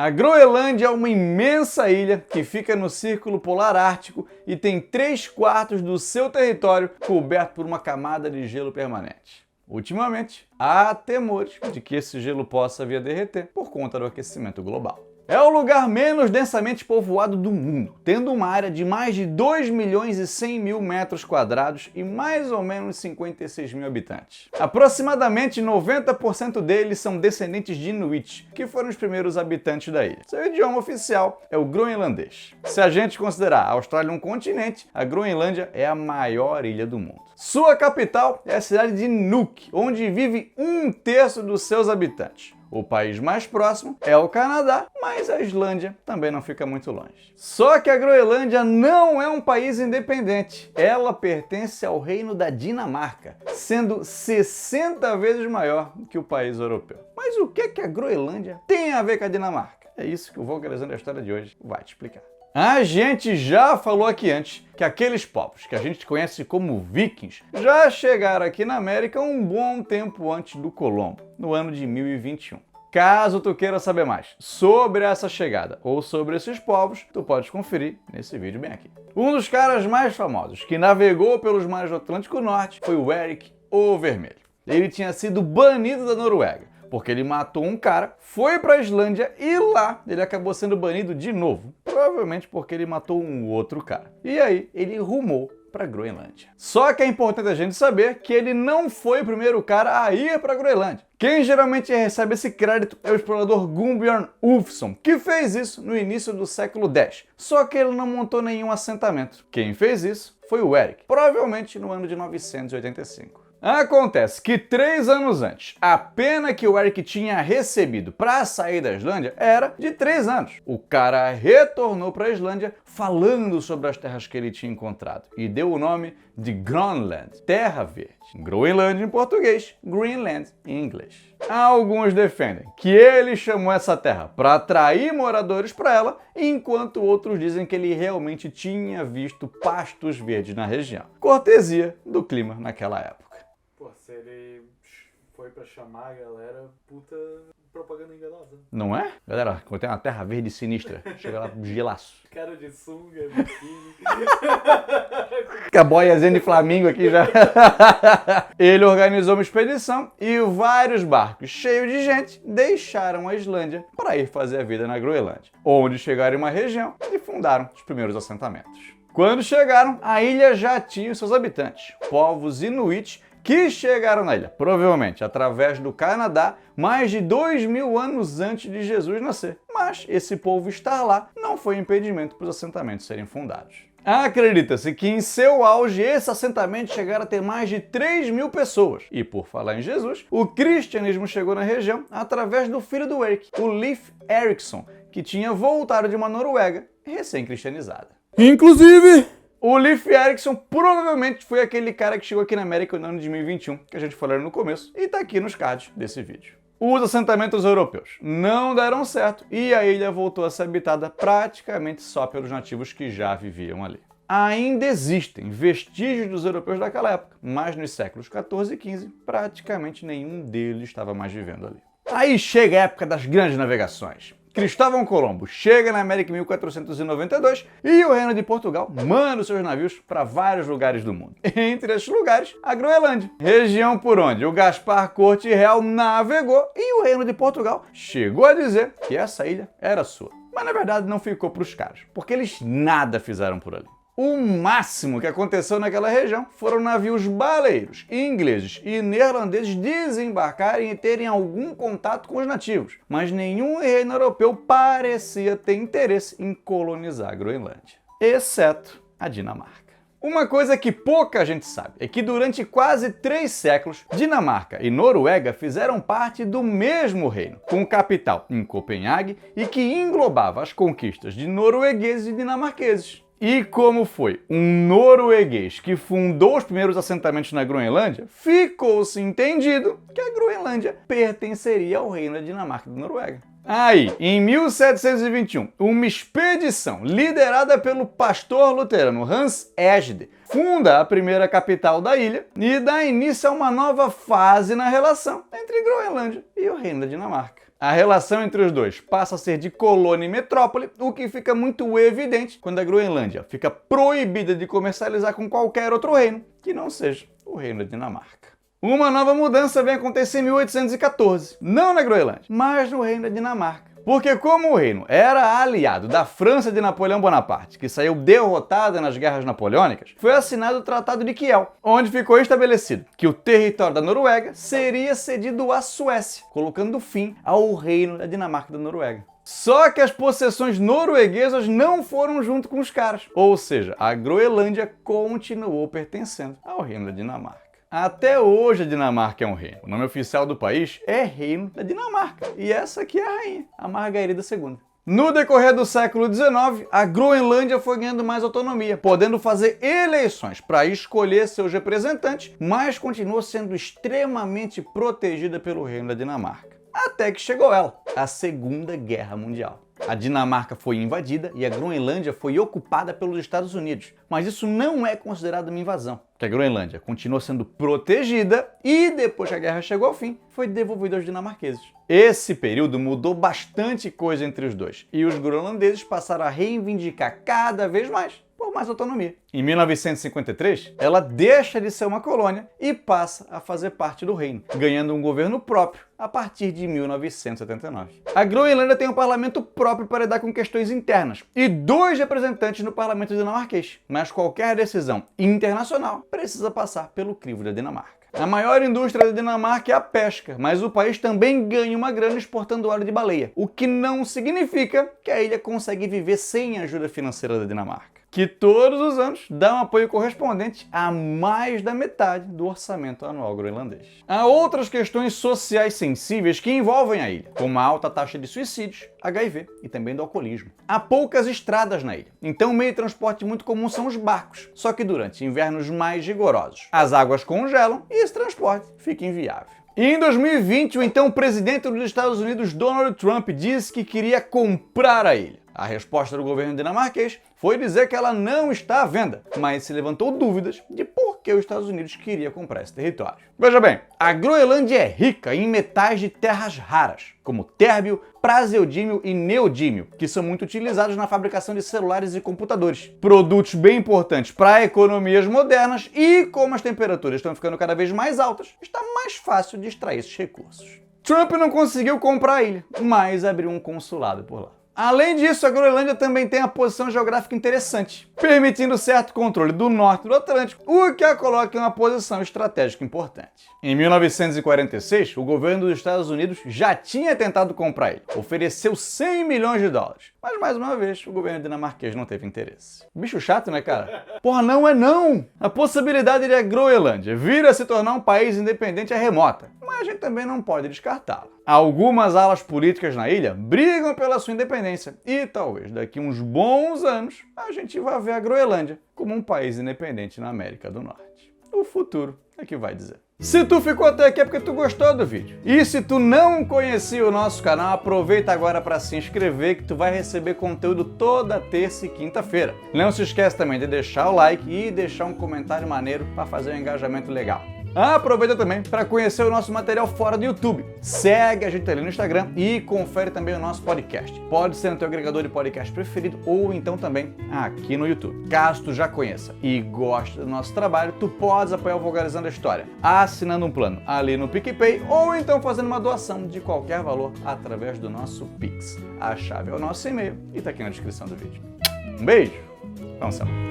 A Groenlândia é uma imensa ilha que fica no Círculo Polar Ártico e tem 3/4 do seu território coberto por uma camada de gelo permanente. Ultimamente, há temores de que esse gelo possa vir a derreter por conta do aquecimento global. É o lugar menos densamente povoado do mundo, tendo uma área de mais de 2.100.000 metros quadrados e mais ou menos 56 mil habitantes. Aproximadamente 90% deles são descendentes de Inuit, que foram os primeiros habitantes da ilha. Seu idioma oficial é o groenlandês. Se a gente considerar a Austrália um continente, a Groenlândia é a maior ilha do mundo. Sua capital é a cidade de Nuuk, onde vive 1/3 dos seus habitantes. O país mais próximo é o Canadá, mas a Islândia também não fica muito longe. Só que a Groenlândia não é um país independente. Ela pertence ao Reino da Dinamarca, sendo 60 vezes maior que o país europeu. Mas o que a Groenlândia tem a ver com a Dinamarca? É isso que o Vulgarizando a História de hoje vai te explicar. A gente já falou aqui antes que aqueles povos que a gente conhece como vikings já chegaram aqui na América um bom tempo antes do Colombo, no ano de 1021. Caso tu queira saber mais sobre essa chegada ou sobre esses povos, tu pode conferir nesse vídeo bem aqui. Um dos caras mais famosos que navegou pelos mares do Atlântico Norte foi o Erik o Vermelho. Ele tinha sido banido da Noruega, porque ele matou um cara, foi para a Islândia e lá ele acabou sendo banido de novo. Provavelmente porque ele matou um outro cara. E aí ele rumou para a Groenlândia. Só que é importante a gente saber que ele não foi o primeiro cara a ir para a Groenlândia. Quem geralmente recebe esse crédito é o explorador Gunnbjörn Ulfsson, que fez isso no início do século X. Só que ele não montou nenhum assentamento. Quem fez isso foi o Erik, provavelmente no ano de 985. Acontece que 3 anos antes, a pena que o Erik tinha recebido para sair da Islândia era de 3 anos. O cara retornou para a Islândia falando sobre as terras que ele tinha encontrado e deu o nome de Grönland, Terra Verde. Groenlândia em português, Greenland em inglês. Alguns defendem que ele chamou essa terra para atrair moradores para ela, enquanto outros dizem que ele realmente tinha visto pastos verdes na região. Cortesia do clima naquela época. Pô, se ele foi pra chamar a galera, puta propaganda enganosa. Não é? Galera, quando tem uma terra verde sinistra, chega lá gelaço. Cara de sunga, biquíni. Com a boiazinha de Flamingo aqui já. Ele organizou uma expedição e vários barcos cheios de gente deixaram a Islândia para ir fazer a vida na Groenlândia, onde chegaram em uma região e fundaram os primeiros assentamentos. Quando chegaram, a ilha já tinha os seus habitantes, povos inuit, que chegaram na ilha, provavelmente através do Canadá, mais de 2.000 anos antes de Jesus nascer. Mas esse povo estar lá não foi impedimento para os assentamentos serem fundados. Acredita-se que em seu auge esse assentamento chegara a ter mais de 3.000 pessoas. E por falar em Jesus, o cristianismo chegou na região através do filho do Erik, o Leif Erikson, que tinha voltado de uma Noruega recém-cristianizada. Inclusive, o Leif Erikson provavelmente foi aquele cara que chegou aqui na América no ano de 1021, que a gente falou no começo, e tá aqui nos cards desse vídeo. Os assentamentos europeus não deram certo e a ilha voltou a ser habitada praticamente só pelos nativos que já viviam ali. Ainda existem vestígios dos europeus daquela época, mas nos séculos 14 e 15 praticamente nenhum deles estava mais vivendo ali. Aí chega a época das grandes navegações. Cristóvão Colombo chega na América em 1492 e o Reino de Portugal manda os seus navios para vários lugares do mundo. Entre esses lugares, a Groenlândia, região por onde o Gaspar Corte Real navegou e o Reino de Portugal chegou a dizer que essa ilha era sua. Mas na verdade não ficou para os caras, porque eles nada fizeram por ali. O máximo que aconteceu naquela região foram navios baleiros, ingleses e neerlandeses desembarcarem e terem algum contato com os nativos, mas nenhum reino europeu parecia ter interesse em colonizar a Groenlândia, exceto a Dinamarca. Uma coisa que pouca gente sabe é que durante quase 3 séculos, Dinamarca e Noruega fizeram parte do mesmo reino, com capital em Copenhague e que englobava as conquistas de noruegueses e dinamarqueses. E como foi um norueguês que fundou os primeiros assentamentos na Groenlândia, ficou-se entendido que a Groenlândia pertenceria ao reino da Dinamarca e da Noruega. Aí, em 1721, uma expedição liderada pelo pastor luterano Hans Egede funda a primeira capital da ilha e dá início a uma nova fase na relação entre Groenlândia e o reino da Dinamarca. A relação entre os dois passa a ser de colônia e metrópole, o que fica muito evidente quando a Groenlândia fica proibida de comercializar com qualquer outro reino que não seja o reino da Dinamarca. Uma nova mudança vem acontecer em 1814, não na Groenlândia, mas no reino da Dinamarca. Porque como o reino era aliado da França de Napoleão Bonaparte, que saiu derrotada nas guerras napoleônicas, foi assinado o Tratado de Kiel, onde ficou estabelecido que o território da Noruega seria cedido à Suécia, colocando fim ao reino da Dinamarca da Noruega. Só que as possessões norueguesas não foram junto com os caras, ou seja, a Groenlândia continuou pertencendo ao reino da Dinamarca. Até hoje a Dinamarca é um reino. O nome oficial do país é Reino da Dinamarca. E essa aqui é a rainha, a Margarida II. No decorrer do século XIX, a Groenlândia foi ganhando mais autonomia, podendo fazer eleições para escolher seus representantes, mas continuou sendo extremamente protegida pelo Reino da Dinamarca. Até que chegou ela, a Segunda Guerra Mundial. A Dinamarca foi invadida e a Groenlândia foi ocupada pelos Estados Unidos. Mas isso não é considerado uma invasão, porque a Groenlândia continuou sendo protegida e, depois que a guerra chegou ao fim, foi devolvida aos dinamarqueses. Esse período mudou bastante coisa entre os dois, e os groenlandeses passaram a reivindicar cada vez mais por mais autonomia. Em 1953, ela deixa de ser uma colônia e passa a fazer parte do reino, ganhando um governo próprio a partir de 1979. A Groenlândia tem um parlamento próprio para lidar com questões internas e 2 representantes no parlamento dinamarquês, mas qualquer decisão internacional precisa passar pelo crivo da Dinamarca. A maior indústria da Dinamarca é a pesca, mas o país também ganha uma grana exportando óleo de baleia, o que não significa que a ilha consegue viver sem a ajuda financeira da Dinamarca, que todos os anos dá um apoio correspondente a mais da metade do orçamento anual groenlandês. Há outras questões sociais sensíveis que envolvem a ilha, como a alta taxa de suicídios, HIV e também do alcoolismo. Há poucas estradas na ilha, então o meio de transporte muito comum são os barcos, só que durante invernos mais rigorosos, as águas congelam e esse transporte fica inviável. E em 2020, o então presidente dos Estados Unidos, Donald Trump, disse que queria comprar a ilha. A resposta do governo dinamarquês foi dizer que ela não está à venda, mas se levantou dúvidas de por que os Estados Unidos queria comprar esse território. Veja bem, a Groenlândia é rica em metais de terras raras, como térbio, praseodímio e neodímio, que são muito utilizados na fabricação de celulares e computadores. Produtos bem importantes para economias modernas e, como as temperaturas estão ficando cada vez mais altas, está mais fácil de extrair esses recursos. Trump não conseguiu comprar a ilha, mas abriu um consulado por lá. Além disso, a Groenlândia também tem a posição geográfica interessante, permitindo certo controle do norte do Atlântico, o que a coloca em uma posição estratégica importante. Em 1946, o governo dos Estados Unidos já tinha tentado comprar ele, ofereceu 100 milhões de dólares, mas mais uma vez o governo dinamarquês não teve interesse. Bicho chato, né, cara? Porra, não é não! A possibilidade de a Groenlândia vir a se tornar um país independente é remota, mas a gente também não pode descartá-la. Algumas alas políticas na ilha brigam pela sua independência e talvez daqui uns bons anos a gente vá ver a Groenlândia como um país independente na América do Norte. O futuro é que vai dizer. Se tu ficou até aqui é porque tu gostou do vídeo. E se tu não conhecia o nosso canal, aproveita agora para se inscrever que tu vai receber conteúdo toda terça e quinta-feira. Não se esquece também de deixar o like e deixar um comentário maneiro para fazer um engajamento legal. Aproveita também para conhecer o nosso material fora do YouTube. Segue a gente ali no Instagram e confere também o nosso podcast. Pode ser no teu agregador de podcast preferido ou então também aqui no YouTube. Caso tu já conheça e goste do nosso trabalho, tu podes apoiar o Vulgarizando a História assinando um plano ali no PicPay ou então fazendo uma doação de qualquer valor através do nosso Pix. A chave é o nosso e-mail e tá aqui na descrição do vídeo. Um beijo, vamos lá.